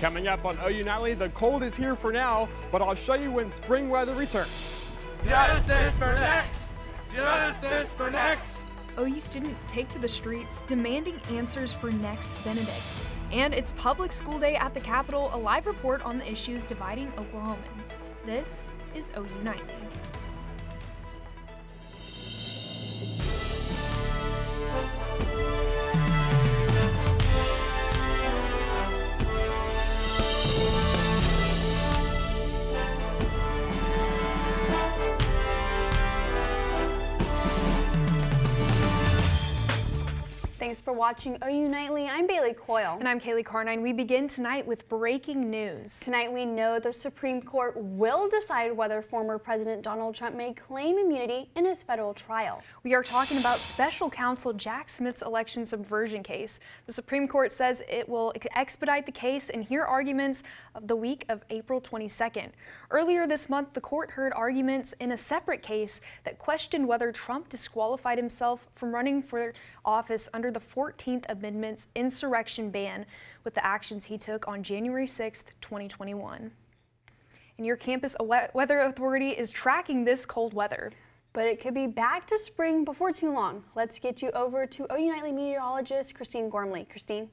Coming up on OU Nightly, the cold is here for now, but I'll show you when spring weather returns. Justice for next! Justice for next! OU students take to the streets demanding answers for Next Benedict. And it's Public School Day at the Capitol, a live report on the issues dividing Oklahomans. This is OU Nightly. Thanks for watching OU Nightly. I'm Bailey Coyle. And I'm Kaylee Carnine. We begin tonight with breaking news. Tonight we know the Supreme Court will decide whether former President Donald Trump may claim immunity in his federal trial. We are talking about special counsel Jack Smith's election subversion case. The Supreme Court says it will expedite the case and hear arguments of the week of April 22nd. Earlier this month, the court heard arguments in a separate case that questioned whether Trump disqualified himself from running for office under the 14th Amendment's insurrection ban with the actions he took on January 6th, 2021. And your campus weather authority is tracking this cold weather. But it could be back to spring before too long. Let's get you over to OU Nightly meteorologist Christine Gormley. Christine.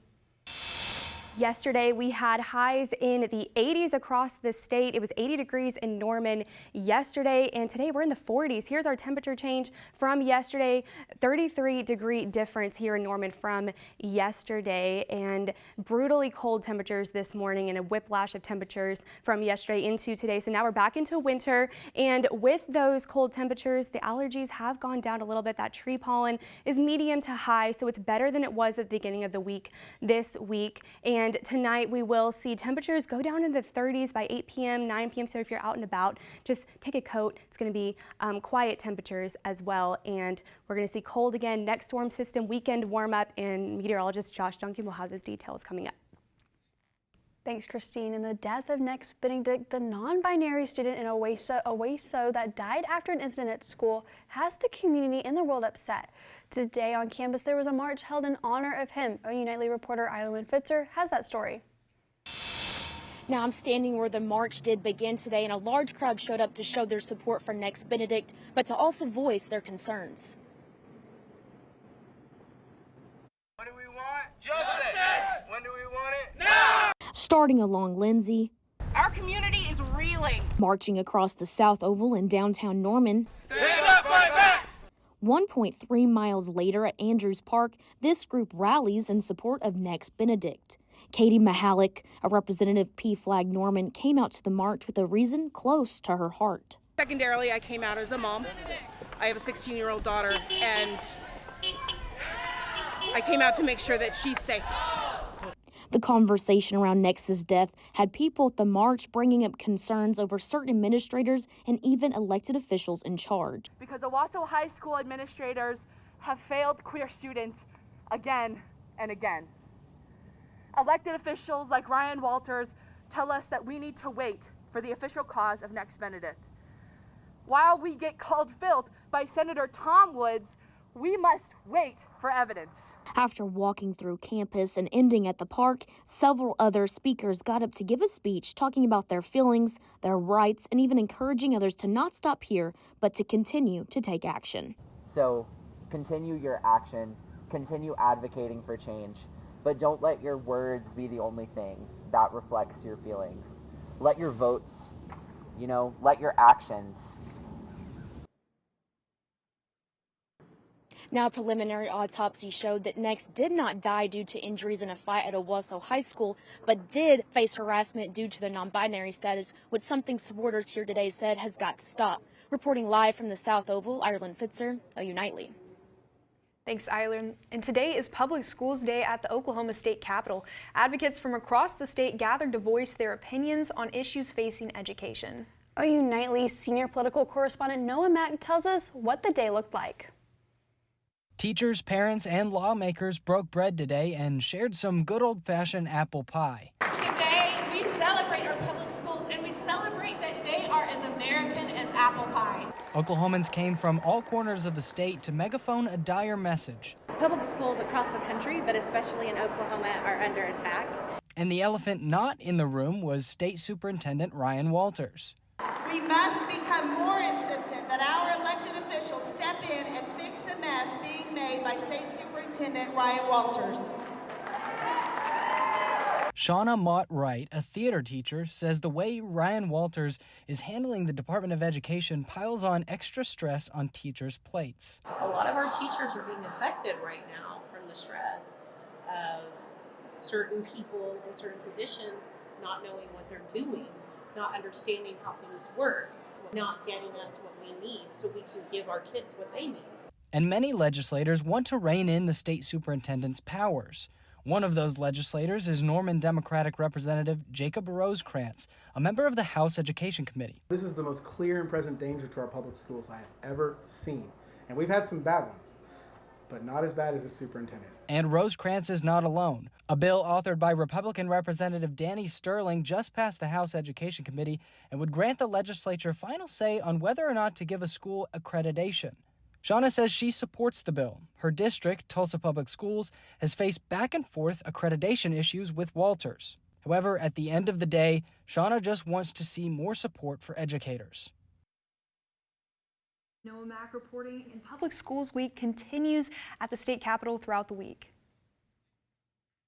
Yesterday, we had highs in the 80s across the state. It was 80 degrees in Norman yesterday, and today we're in the 40s. Here's our temperature change from yesterday, 33-degree difference here in Norman from yesterday, and brutally cold temperatures this morning and a whiplash of temperatures from yesterday into today. So now we're back into winter, and with those cold temperatures, the allergies have gone down a little bit. That tree pollen is medium to high, so it's better than it was at the beginning of the week this week. And tonight we will see temperatures go down into the 30s by 8 p.m., 9 p.m. So if you're out and about, just take a coat. It's going to be quiet temperatures as well. And we're going to see cold again. Next storm system weekend warm up, and meteorologist Josh Duncan will have those details coming up. Thanks, Christine. And the death of Next Benedict, the non-binary student in Owasso that died after an incident at school, has the community and the world upset. Today on campus, there was a march held in honor of him. OU Nightly reporter Eileen Fitzer has that story. Now I'm standing where the march did begin today, and a large crowd showed up to show their support for Next Benedict, but to also voice their concerns. What do we want? Justice! When do we want it? Now! Starting along Lindsay, our community is reeling. Marching across the South Oval in downtown Norman. Stand up, fight back! 1.3 miles later at Andrews Park, this group rallies in support of Next Benedict. Katie Mahalik, a representative PFLAG Norman, came out to the march with a reason close to her heart. Secondarily, I came out as a mom. I have a 16-year-old daughter, and I came out to make sure that she's safe. The conversation around Next's death had people at the march bringing up concerns over certain administrators and even elected officials in charge. Because Owasso High School administrators have failed queer students again and again. Elected officials like Ryan Walters tell us that we need to wait for the official cause of Next Benedict. While we get called filth by Senator Tom Woods, we must wait for evidence. After walking through campus and ending at the park, several other speakers got up to give a speech talking about their feelings, their rights, and even encouraging others to not stop here, but to continue to take action. So continue your action, continue advocating for change, but don't let your words be the only thing that reflects your feelings. Let your votes, let your actions. Now, a preliminary autopsy showed that Next did not die due to injuries in a fight at Owasso High School, but did face harassment due to their non-binary status, which something supporters here today said has got to stop. Reporting live from the South Oval, Ireland Fitzer, OU Nightly. Thanks, Ireland. And today is Public Schools Day at the Oklahoma State Capitol. Advocates from across the state gathered to voice their opinions on issues facing education. OU Nightly senior political correspondent Noah Mack tells us what the day looked like. Teachers, parents, and lawmakers broke bread today and shared some good old-fashioned apple pie. Today, we celebrate our public schools, and we celebrate that they are as American as apple pie. Oklahomans came from all corners of the state to megaphone a dire message. Public schools across the country, but especially in Oklahoma, are under attack. And the elephant not in the room was State Superintendent Ryan Walters. We must become more insistent that our elected officials step in and fix the mess being made by State Superintendent Ryan Walters. Shauna Mott Wright, a theater teacher, says the way Ryan Walters is handling the Department of Education piles on extra stress on teachers' plates. A lot of our teachers are being affected right now from the stress of certain people in certain positions not knowing what they're doing, not understanding how things work, not getting us what we need so we can give our kids what they need. And many legislators want to rein in the state superintendent's powers. One of those legislators is Norman Democratic Representative Jacob Rosecrans, a member of the House Education Committee. This is the most clear and present danger to our public schools I have ever seen. And we've had some bad ones, but not as bad as the superintendent. And Rosecrans is not alone. A bill authored by Republican Representative Danny Sterling just passed the House Education Committee and would grant the legislature final say on whether or not to give a school accreditation. Shauna says she supports the bill. Her district, Tulsa Public Schools, has faced back and forth accreditation issues with Walters. However, at the end of the day, Shauna just wants to see more support for educators. Noah Mack reporting, and Public Schools Week continues at the state capitol throughout the week.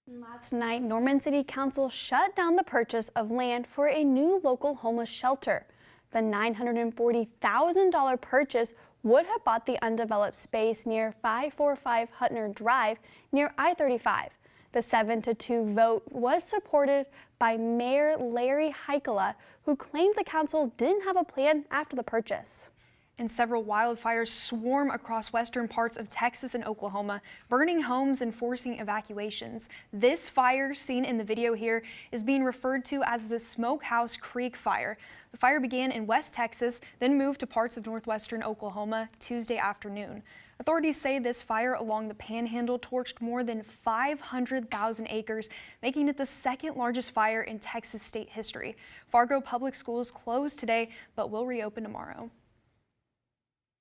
Last night, Norman City Council shut down the purchase of land for a new local homeless shelter. The $940,000 purchase would have bought the undeveloped space near 545 Hutner Drive near I-35. The 7-2 vote was supported by Mayor Larry Heikkila, who claimed the council didn't have a plan after the purchase. And several wildfires swarm across western parts of Texas and Oklahoma, burning homes and forcing evacuations. This fire, seen in the video here, is being referred to as the Smokehouse Creek Fire. The fire began in West Texas, then moved to parts of northwestern Oklahoma Tuesday afternoon. Authorities say this fire along the Panhandle torched more than 500,000 acres, making it the second largest fire in Texas state history. Fargo Public Schools closed today, but will reopen tomorrow.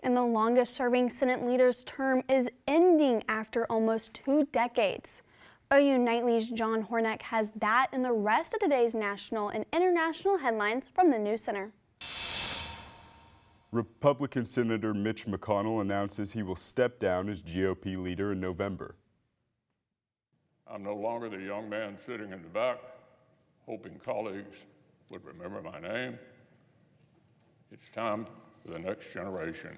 And the longest-serving Senate leader's term is ending after almost 2 decades. OU Nightly's John Hornack has that and the rest of today's national and international headlines from the News Center. Republican Senator Mitch McConnell announces he will step down as GOP leader in November. I'm no longer the young man sitting in the back, hoping colleagues would remember my name. It's time for the next generation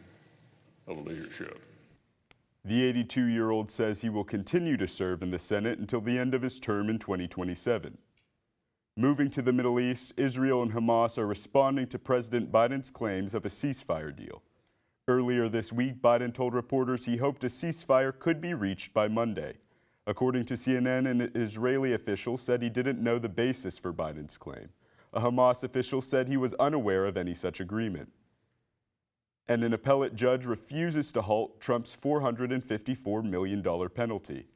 of leadership. The 82-year-old says he will continue to serve in the Senate until the end of his term in 2027. Moving to the Middle East, Israel and Hamas are responding to President Biden's claims of a ceasefire deal. Earlier this week, Biden told reporters he hoped a ceasefire could be reached by Monday. According to CNN, an Israeli official said he didn't know the basis for Biden's claim. A Hamas official said he was unaware of any such agreement. And an appellate judge refuses to halt Trump's $454 million penalty.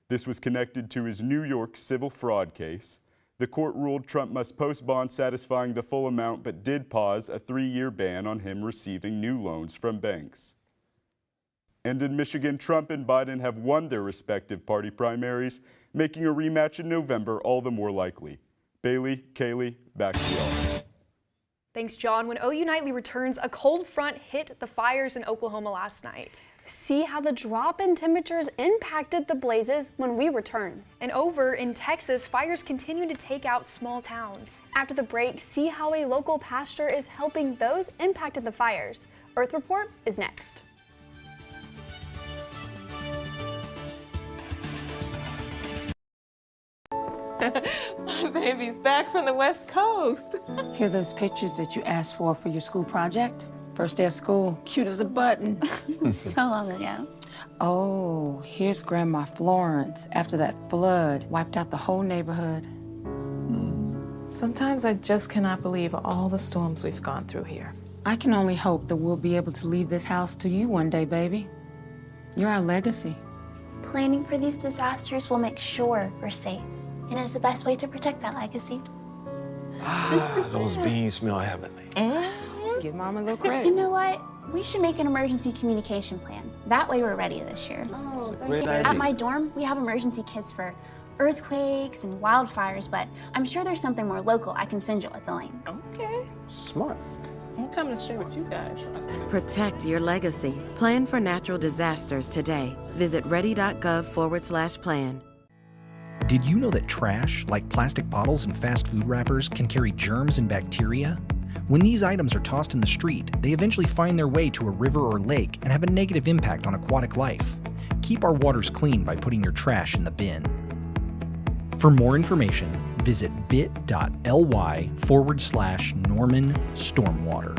This was connected to his New York civil fraud case. The court ruled Trump must post bonds satisfying the full amount, but did pause a 3-year ban on him receiving new loans from banks. And in Michigan, Trump and Biden have won their respective party primaries, making a rematch in November all the more likely. Bailey, Kaylee, back to y'all. Thanks, John. When OU Nightly returns, a cold front hit the fires in Oklahoma last night. See how the drop in temperatures impacted the blazes when we return. And over in Texas, fires continue to take out small towns. After the break, see how a local pastor is helping those impacted the fires. Earth Report is next. My baby's back from the West Coast. Here are those pictures that you asked for your school project? First day of school, cute as a button. So long ago. Oh, here's Grandma Florence after that flood wiped out the whole neighborhood. Sometimes I just cannot believe all the storms we've gone through here. I can only hope that we'll be able to leave this house to you one day, baby. You're our legacy. Planning for these disasters will make sure we're safe. And it's the best way to protect that legacy. Ah, those beans smell heavenly. Give Mom a little credit. You know what? We should make an emergency communication plan. That way we're ready this year. Great idea. At my dorm, we have emergency kits for earthquakes and wildfires, but I'm sure there's something more local I can send you with the link. Okay. Smart. I'm coming to share with you guys. Protect your legacy. Plan for natural disasters today. Visit ready.gov/plan. Did you know that trash, like plastic bottles and fast food wrappers, can carry germs and bacteria? When these items are tossed in the street, they eventually find their way to a river or lake and have a negative impact on aquatic life. Keep our waters clean by putting your trash in the bin. For more information, visit bit.ly/Norman Stormwater.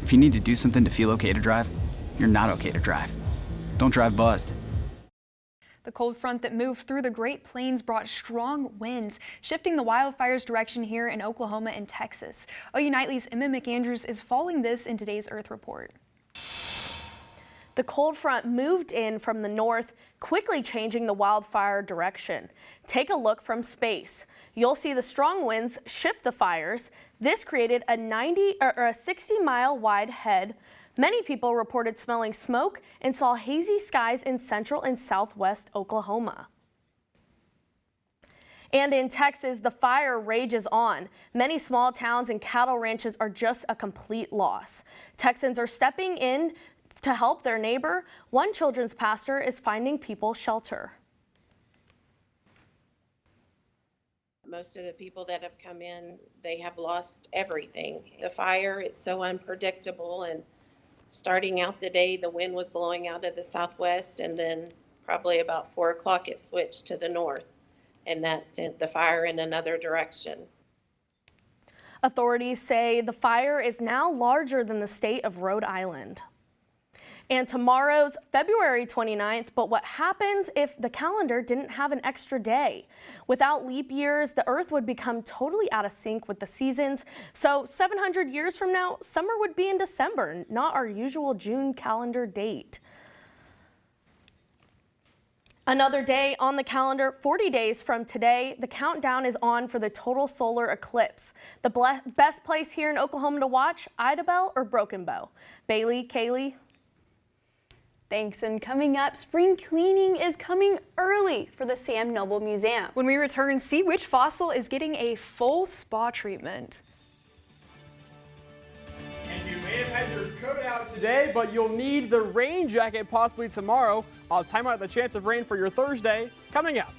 If you need to do something to feel okay to drive, you're not okay to drive. Don't drive buzzed. The cold front that moved through the Great Plains brought strong winds, shifting the wildfires' direction here in Oklahoma and Texas. OU Nightly's Emma McAndrews is following this in today's Earth Report. The cold front moved in from the north, quickly changing the wildfire direction. Take a look from space. You'll see the strong winds shift the fires. This created a 60-mile wide head. Many people reported smelling smoke and saw hazy skies in central and southwest Oklahoma. And in Texas, the fire rages on. Many small towns and cattle ranches are just a complete loss. Texans are stepping in to help their neighbor. One children's pastor is finding people shelter. Most of the people that have come in, they have lost everything. The fire, it's so unpredictable, and starting out the day, the wind was blowing out of the southwest, and then probably about 4 o'clock it switched to the north, and that sent the fire in another direction. Authorities say the fire is now larger than the state of Rhode Island. And tomorrow's February 29th, but what happens if the calendar didn't have an extra day? Without leap years, the Earth would become totally out of sync with the seasons. So 700 years from now, summer would be in December, not our usual June calendar date. Another day on the calendar, 40 days from today, the countdown is on for the total solar eclipse. The best place here in Oklahoma to watch, Idabel or Broken Bow? Bailey, Kaylee? Thanks, and coming up, spring cleaning is coming early for the Sam Noble Museum. When we return, see which fossil is getting a full spa treatment. And you may have had your coat out today, but you'll need the rain jacket possibly tomorrow. I'll time out the chance of rain for your Thursday coming up.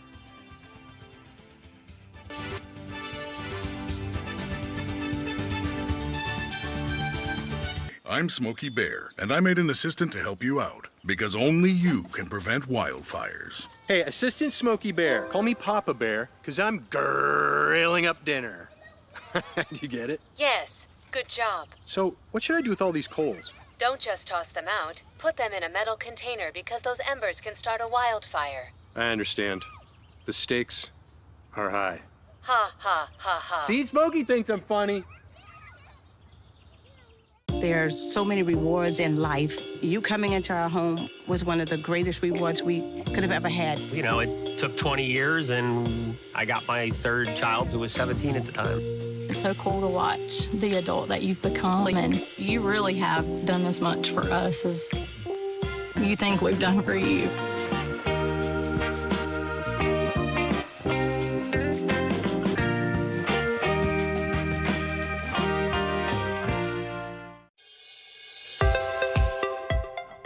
I'm Smokey Bear, and I made an assistant to help you out, because only you can prevent wildfires. Hey, Assistant Smokey Bear, call me Papa Bear, because I'm grilling up dinner. Do you get it? Yes, good job. So, what should I do with all these coals? Don't just toss them out. Put them in a metal container because those embers can start a wildfire. I understand. The stakes are high. Ha, ha, ha, ha. See, Smokey thinks I'm funny. There's so many rewards in life. You coming into our home was one of the greatest rewards we could have ever had. You know, it took 20 years, and I got my third child, who was 17 at the time. It's so cool to watch the adult that you've become, and you really have done as much for us as you think we've done for you.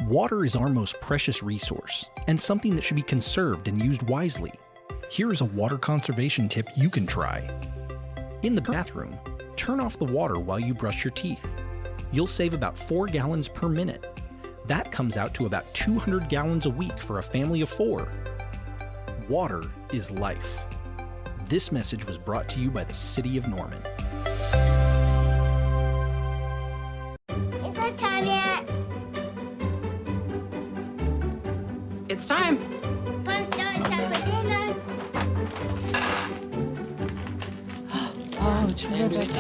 Water is our most precious resource, and something that should be conserved and used wisely. Here is a water conservation tip you can try. In the bathroom, turn off the water while you brush your teeth. You'll save about 4 gallons per minute. That comes out to about 200 gallons a week for a family of 4. Water is life. This message was brought to you by the City of Norman. Is this time yet? It's time. But Oh, terrific.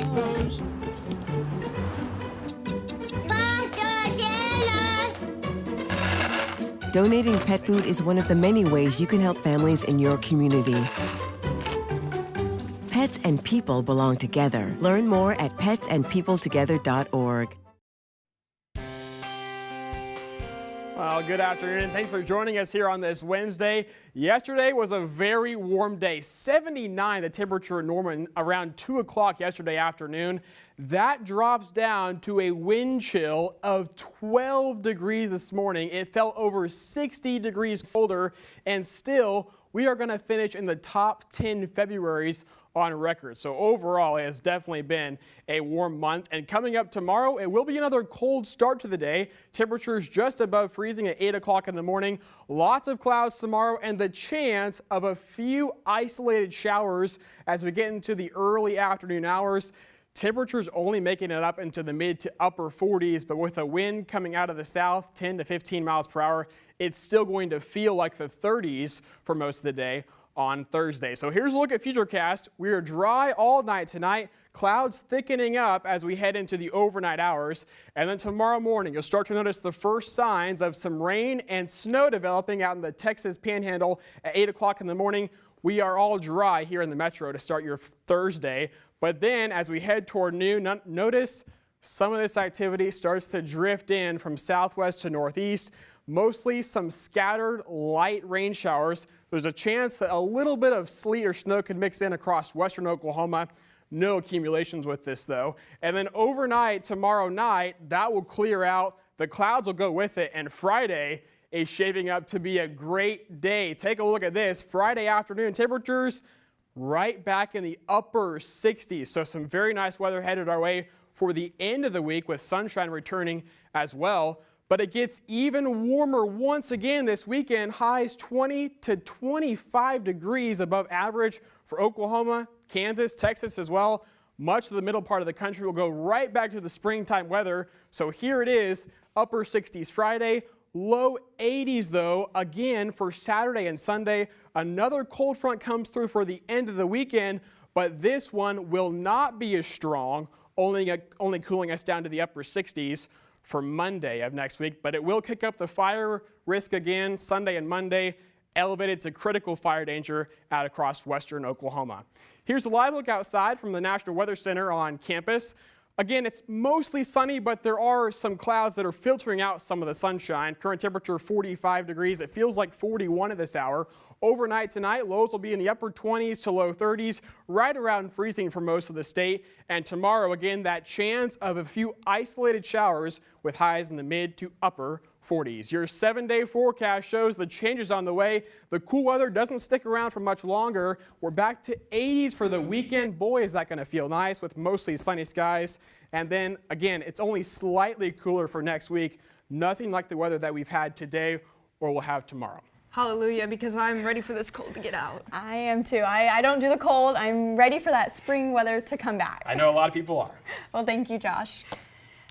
Donating pet food is one of the many ways you can help families in your community. Pets and people belong together. Learn more at petsandpeopletogether.org. Well, good afternoon. Thanks for joining us here on this Wednesday. Yesterday was a very warm day. 79 the temperature in Norman around 2 o'clock yesterday afternoon. That drops down to a wind chill of 12 degrees this morning. It fell over 60 degrees colder, and still we are going to finish in the top 10 Februaries on record. So overall, it has definitely been a warm month. And coming up tomorrow, it will be another cold start to the day. Temperatures just above freezing at 8 o'clock in the morning. Lots of clouds tomorrow and the chance of a few isolated showers as we get into the early afternoon hours. Temperatures only making it up into the mid to upper 40s, but with a wind coming out of the south, 10 to 15 miles per hour, it's still going to feel like the 30s for most of the day on Thursday. So here's a look at Futurecast. We are dry all night tonight, clouds thickening up as we head into the overnight hours. And then tomorrow morning, you'll start to notice the first signs of some rain and snow developing out in the Texas Panhandle at 8 o'clock in the morning. We are all dry here in the metro to start your Thursday. But then as we head toward noon, notice some of this activity starts to drift in from southwest to northeast. Mostly some scattered light rain showers. There's a chance that a little bit of sleet or snow could mix in across western Oklahoma. No accumulations with this though. And then overnight, tomorrow night, that will clear out. The clouds will go with it. And Friday is shaping up to be a great day. Take a look at this. Friday afternoon temperatures right back in the upper 60s. So some very nice weather headed our way for the end of the week with sunshine returning as well. But it gets even warmer once again this weekend. Highs 20 to 25 degrees above average for Oklahoma, Kansas, Texas as well. Much of the middle part of the country will go right back to the springtime weather. So here it is, upper 60s Friday, low 80s though, again for Saturday and Sunday. Another cold front comes through for the end of the weekend, but this one will not be as strong, only cooling us down to the upper 60s. For Monday of next week, but it will kick up the fire risk again Sunday and Monday, elevated to critical fire danger out across western Oklahoma. Here's a live look outside from the National Weather Center on campus. Again, it's mostly sunny, but there are some clouds that are filtering out some of the sunshine. Current temperature 45 degrees. It feels like 41 at this hour. Overnight tonight, lows will be in the upper 20s to low 30s, right around freezing for most of the state. And tomorrow, again, that chance of a few isolated showers with highs in the mid to upper 40s. Your 7-day forecast shows the changes on the way. The cool weather doesn't stick around for much longer. We're back to 80s for the weekend. Boy, is that going to feel nice with mostly sunny skies. And then again, it's only slightly cooler for next week. Nothing like the weather that we've had today or we'll have tomorrow. Hallelujah, because I'm ready for this cold to get out. I am too. I don't do the cold. I'm ready for that spring weather to come back. I know a lot of people are. Well, thank you, Josh.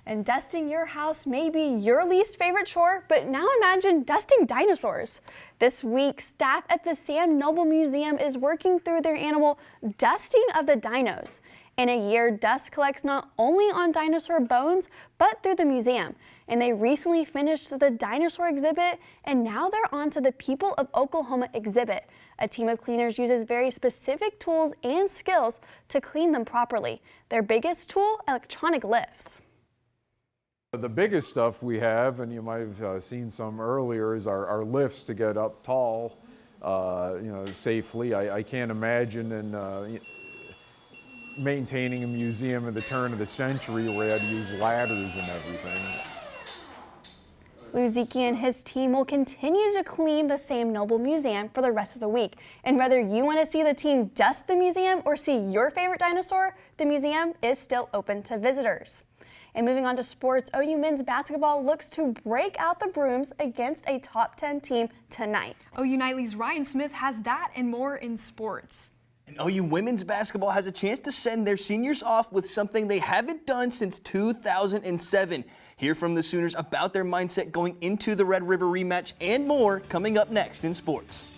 And dusting your house may be your least favorite chore, but now imagine dusting dinosaurs. This week, staff at the Sam Noble Museum is working through their animal Dusting of the Dinos. In a year, dust collects not only on dinosaur bones, but through the museum. And they recently finished the dinosaur exhibit, and now they're on to the People of Oklahoma exhibit. A team of cleaners uses very specific tools and skills to clean them properly. Their biggest tool, electronic lifts. The biggest stuff we have, and you might have seen some earlier, is our lifts to get up tall, safely. I can't imagine maintaining a museum at the turn of the century where you had to use ladders and everything. Luzicki and his team will continue to clean the Sam Noble Museum for the rest of the week. And whether you want to see the team dust the museum or see your favorite dinosaur, the museum is still open to visitors. And moving on to sports, OU men's basketball looks to break out the brooms against a top 10 team tonight. OU Nightly's Ryan Smith has that and more in sports. And OU women's basketball has a chance to send their seniors off with something they haven't done since 2007. Hear from the Sooners about their mindset going into the Red River rematch and more coming up next in sports.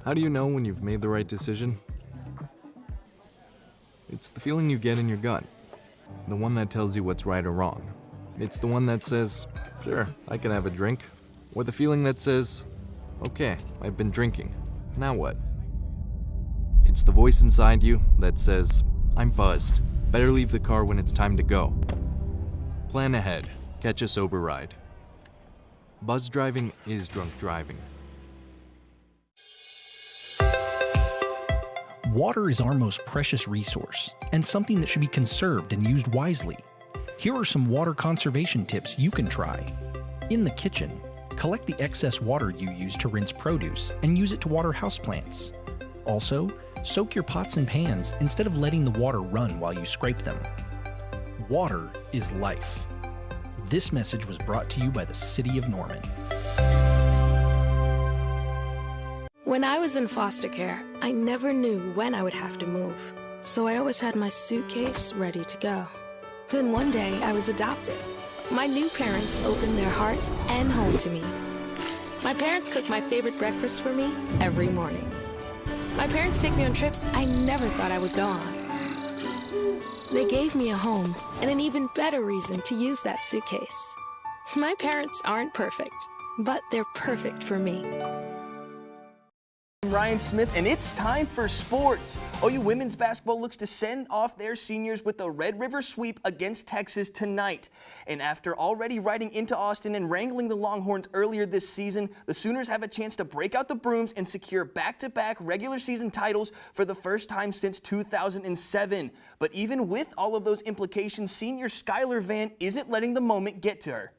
How do you know when you've made the right decision? It's the feeling you get in your gut. The one that tells you what's right or wrong. It's the one that says, sure, I can have a drink. Or the feeling that says, okay, I've been drinking. Now what? It's the voice inside you that says, I'm buzzed. Better leave the car when it's time to go. Plan ahead. Catch a sober ride. Buzz driving is drunk driving. Water is our most precious resource and something that should be conserved and used wisely. Here are some water conservation tips you can try. In the kitchen, collect the excess water you use to rinse produce and use it to water houseplants. Also, soak your pots and pans instead of letting the water run while you scrape them. Water is life. This message was brought to you by the City of Norman. When I was in foster care, I never knew when I would have to move, so I always had my suitcase ready to go. Then one day, I was adopted. My new parents opened their hearts and home to me. My parents cook my favorite breakfast for me every morning. My parents take me on trips I never thought I would go on. They gave me a home and an even better reason to use that suitcase. My parents aren't perfect, but they're perfect for me. I'm Ryan Smith, and it's time for sports. OU women's basketball looks to send off their seniors with the Red River sweep against Texas tonight. And after already riding into Austin and wrangling the Longhorns earlier this season, the Sooners have a chance to break out the brooms and secure back-to-back regular season titles for the first time since 2007. But even with all of those implications, senior Skylar Vann isn't letting the moment get to her.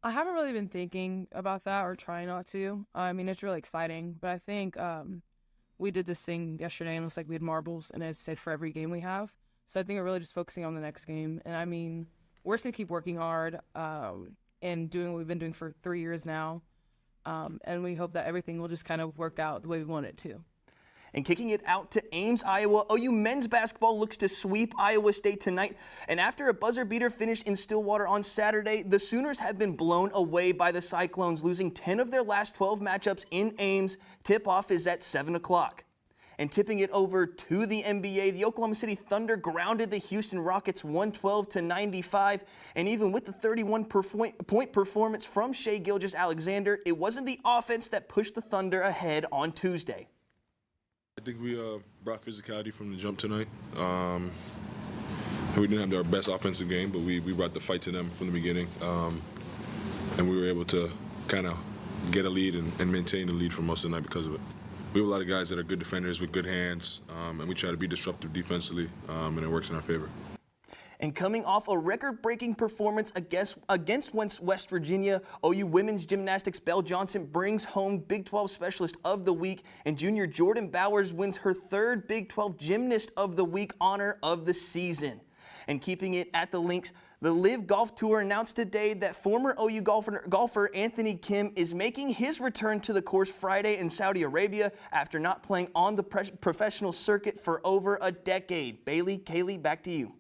I haven't really been thinking about that or trying not to. I mean, it's really exciting, but I think we did this thing yesterday and it was like we had marbles and it's said for every game we have. So I think we're really just focusing on the next game. And I mean, we're just going to keep working hard and doing what we've been doing for 3 years now. And we hope that everything will just kind of work out the way we want it to. And kicking it out to Ames, Iowa, OU men's basketball looks to sweep Iowa State tonight. And after a buzzer beater finished in Stillwater on Saturday, the Sooners have been blown away by the Cyclones, losing 10 of their last 12 matchups in Ames. Tip-off is at 7 o'clock. And tipping it over to the NBA, the Oklahoma City Thunder grounded the Houston Rockets 112-95. And even with the 31-point performance from Shai Gilgeous-Alexander, it wasn't the offense that pushed the Thunder ahead on Tuesday. I think we brought physicality from the jump tonight. We didn't have our best offensive game, but we brought the fight to them from the beginning. And we were able to kind of get a lead and maintain the lead for most of the night because of it. We have a lot of guys that are good defenders with good hands, and we try to be disruptive defensively, and it works in our favor. And coming off a record-breaking performance against West Virginia, OU women's gymnastics Belle Johnson brings home Big 12 Specialist of the Week, and junior Jordan Bowers wins her third Big 12 Gymnast of the Week honor of the season. And keeping it at the links, the LIV Golf Tour announced today that former OU golfer Anthony Kim is making his return to the course Friday in Saudi Arabia after not playing on the professional circuit for over a decade. Bailey, Kaylee, back to you.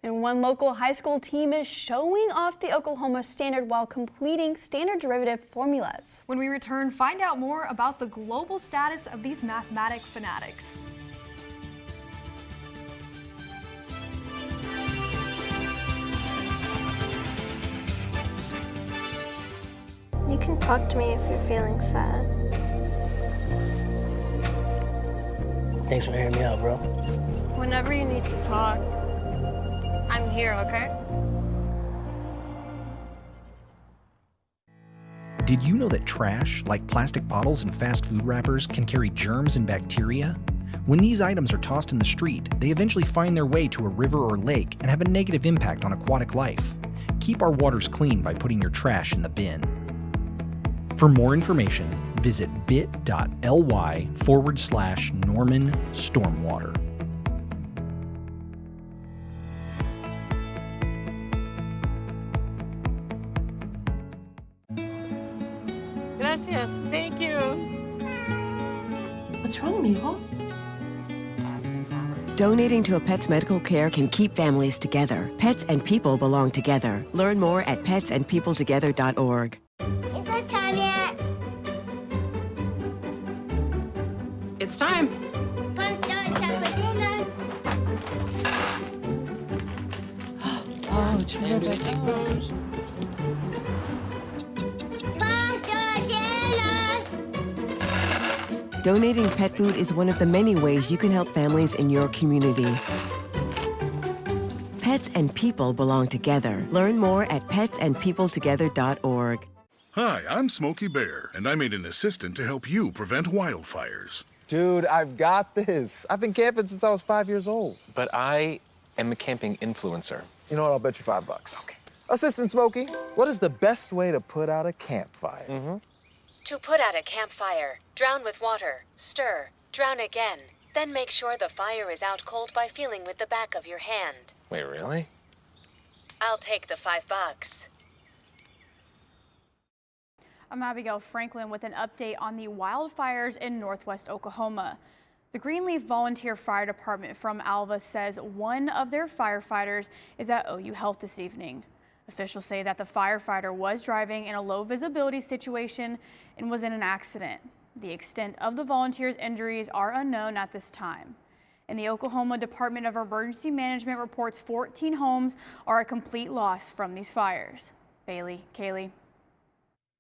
And one local high school team is showing off the Oklahoma standard while completing standard derivative formulas. When we return, find out more about the global status of these mathematic fanatics. You can talk to me if you're feeling sad. Thanks for hearing me out, bro. Whenever you need to talk, I'm here, okay? Did you know that trash, like plastic bottles and fast food wrappers, can carry germs and bacteria? When these items are tossed in the street, they eventually find their way to a river or lake and have a negative impact on aquatic life. Keep our waters clean by putting your trash in the bin. For more information, visit bit.ly/Norman Stormwater. Gracias. Thank you. What's wrong, mijo? Donating to a pet's medical care can keep families together. Pets and people belong together. Learn more at petsandpeopletogether.org. Is it time yet? It's time. Pumpstar chocolate dinner. Oh, it's really good. Donating pet food is one of the many ways you can help families in your community. Pets and people belong together. Learn more at petsandpeopletogether.org. Hi, I'm Smokey Bear, and I made an assistant to help you prevent wildfires. Dude, I've got this. I've been camping since I was 5 years old. But I am a camping influencer. You know what? I'll bet you $5. Okay. Assistant Smokey, what is the best way to put out a campfire? To put out a campfire, drown with water, stir, drown again. Then make sure the fire is out cold by feeling with the back of your hand. Wait, really? I'll take the $5. I'm Abigail Franklin with an update on the wildfires in northwest Oklahoma. The Greenleaf Volunteer Fire Department from Alva says one of their firefighters is at OU Health this evening. Officials say that the firefighter was driving in a low visibility situation and was in an accident. The extent of the volunteer's injuries are unknown at this time. And the Oklahoma Department of Emergency Management reports 14 homes are a complete loss from these fires. Bailey, Kaylee.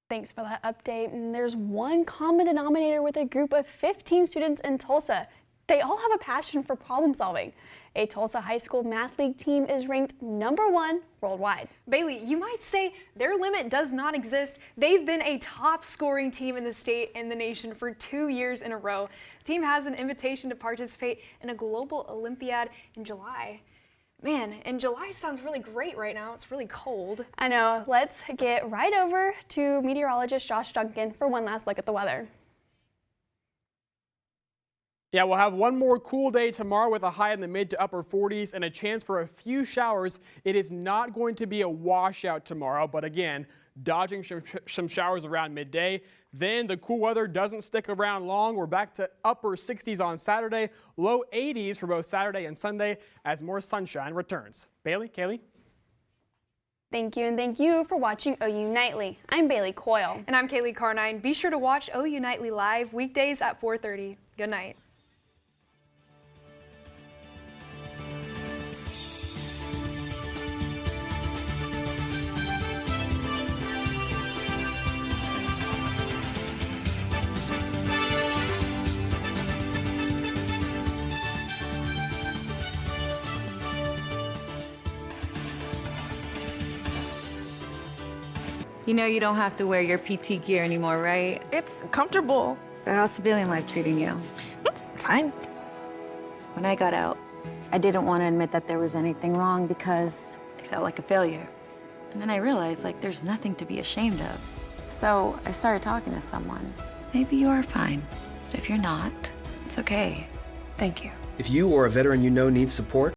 Thanks for that update. And there's one common denominator with a group of 15 students in Tulsa. They all have a passion for problem solving. A Tulsa High School Math League team is ranked #1 worldwide. Bailey, you might say their limit does not exist. They've been a top scoring team in the state and the nation for 2 years in a row. The team has an invitation to participate in a global Olympiad in July. Man, and July sounds really great right now. It's really cold. I know. Let's get right over to meteorologist Josh Duncan for one last look at the weather. Yeah, we'll have one more cool day tomorrow with a high in the mid to upper 40s and a chance for a few showers. It is not going to be a washout tomorrow, but again, dodging some showers around midday. Then the cool weather doesn't stick around long. We're back to upper 60s on Saturday, low 80s for both Saturday and Sunday as more sunshine returns. Bailey, Kaylee? Thank you, and thank you for watching OU Nightly. I'm Bailey Coyle. And I'm Kaylee Carnine. Be sure to watch OU Nightly live weekdays at 4:30. Good night. You know you don't have to wear your PT gear anymore, right? It's comfortable. So how's civilian life treating you? It's fine. When I got out, I didn't want to admit that there was anything wrong because I felt like a failure. And then I realized, like, there's nothing to be ashamed of. So I started talking to someone. Maybe you are fine, but if you're not, it's okay. Thank you. If you or a veteran you know needs support,